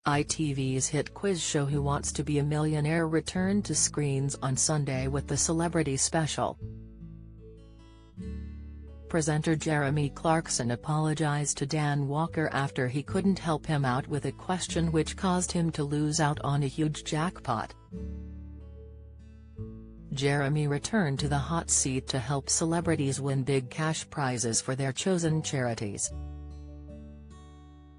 ITV's hit quiz show Who Wants to Be a Millionaire returned to screens on Sunday with the celebrity special. Presenter Jeremy Clarkson apologized to Dan Walker after he couldn't help him out with a question which caused him to lose out on a huge jackpot. Jeremy returned to the hot seat to help celebrities win big cash prizes for their chosen charities.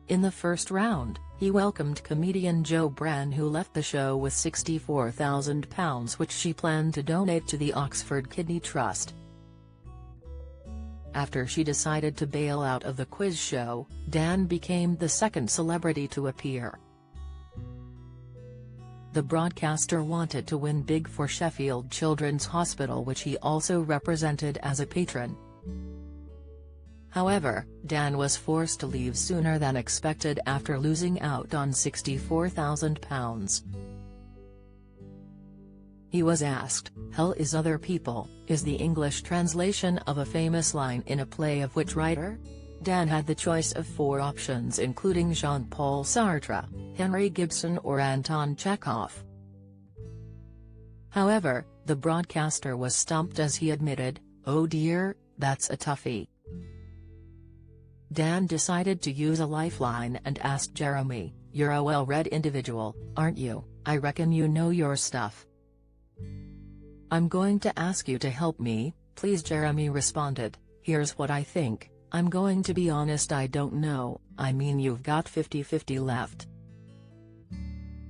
In the first round, he welcomed comedian Jo Bran, who left the show with £64,000 which she planned to donate to the Oxford Kidney Trust. After she decided to bail out of the quiz show, Dan became the second celebrity to appear. The broadcaster wanted to win big for Sheffield Children's Hospital, which he also represented as a patron. However, Dan was forced to leave sooner than expected after losing out on £64,000. He was asked, "Hell is other people" is the English translation of a famous line in a play of which writer? Dan had the choice of 4 options, including Jean-Paul Sartre, Henry Gibson or Anton Chekhov. However, the broadcaster was stumped as he admitted, "Oh dear, that's a toughie." Dan decided to use a lifeline and asked Jeremy, "You're a well-read individual, aren't you? I reckon you know your stuff. I'm going to ask you to help me, please." Jeremy responded, "Here's what I think, I'm going to be honest, I don't know, I mean you've got 50-50 left."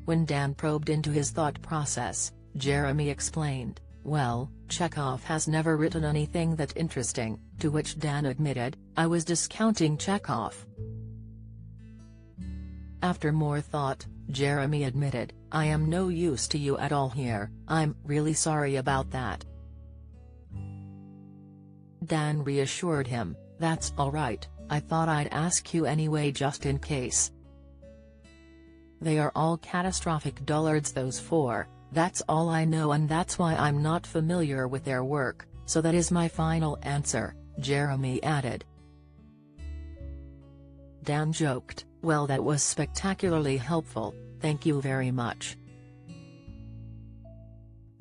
When Dan probed into his thought process, Jeremy explained, "Well, Chekhov has never written anything that interesting," to which Dan admitted, "I was discounting Chekhov." After more thought, Jeremy admitted, "I am no use to you at all here, I'm really sorry about that." Dan reassured him, "That's all right, I thought I'd ask you anyway just in case. They are all catastrophic dullards, those 4, that's all I know, and that's why I'm not familiar with their work, so that is my final answer," Jeremy added. Dan joked, "Well, that was spectacularly helpful, thank you very much."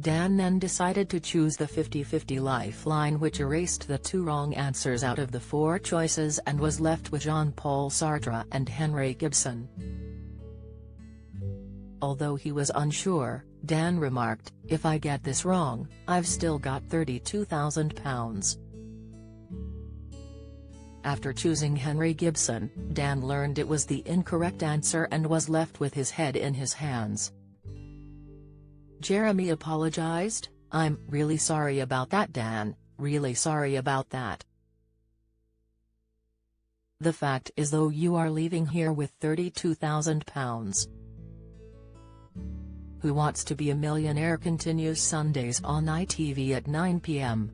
Dan then decided to choose the 50-50 lifeline, which erased the 2 wrong answers out of the 4 choices and was left with Jean-Paul Sartre and Henry Gibson. Although he was unsure, Dan remarked, "If I get this wrong, I've still got £32,000. After choosing Henry Gibson, Dan learned it was the incorrect answer and was left with his head in his hands. Jeremy apologized, "I'm really sorry about that, Dan, really sorry about that. The fact is, though, you are leaving here with £32,000. Who Wants to Be a Millionaire continues Sundays on ITV at 9 p.m.